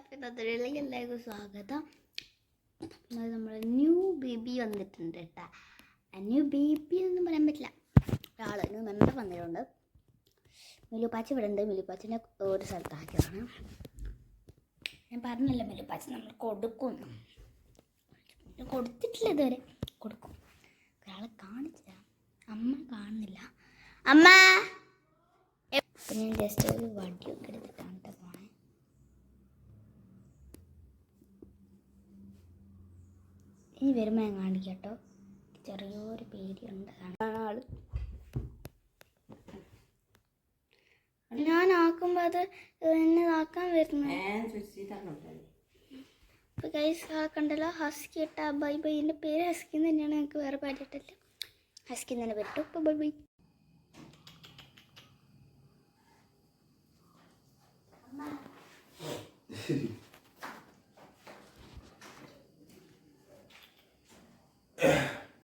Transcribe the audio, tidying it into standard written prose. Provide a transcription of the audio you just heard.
എല്ലാവർക്കും സ്വാഗതം. നമ്മൾ ന്യൂ ബേബി വന്നിട്ടുണ്ട് കേട്ടോ. ന്യൂ ബേബി ഒന്നും പറയാൻ പറ്റില്ല. ഒരാൾ ന്യൂ മെമ്പർ വന്നിട്ടുണ്ട്. മിലുപ്പാച്ചി ഇവിടെ ഉണ്ട്. മിലുപ്പാച്ചിനെ ഒരു സ്ഥലത്താക്കിയതാണ്. ഞാൻ പറഞ്ഞല്ലോ മിലുപ്പാച്ചി നമ്മൾ കൊടുക്കും. കൊടുത്തിട്ടില്ല ഇതുവരെ. കൊടുക്കും. ഒരാളെ കാണിച്ചില്ല. അമ്മ കാണുന്നില്ല. അമ്മ ഞാൻ ജസ്റ്റ് ഒരു വടിയൊക്കെ എടുത്തിട്ടാണ് പോണേ. ഇനി വരുമ്പോൾ ഞാൻ കാണിക്കാം കേട്ടോ. ചെറിയൊരു പേടിയുണ്ട്. ആള് ഞാൻ ആക്കുമ്പോൾ അത് എന്നെ ആക്കാൻ വരുന്നത്. അപ്പോൾ ഗൈസ് ആക്കണ്ടല്ലോ. ഹസ്കി ഇട്ടാ ബൈ ബൈ. എൻ്റെ പേര് ഹസ്കി എന്ന് തന്നെയാണ്. എനിക്ക് വേറെ പാടിയിട്ടില്ല. ഹസ്കി തന്നെ പറ്റും. ഇപ്പോൾ ബൈ ബൈ.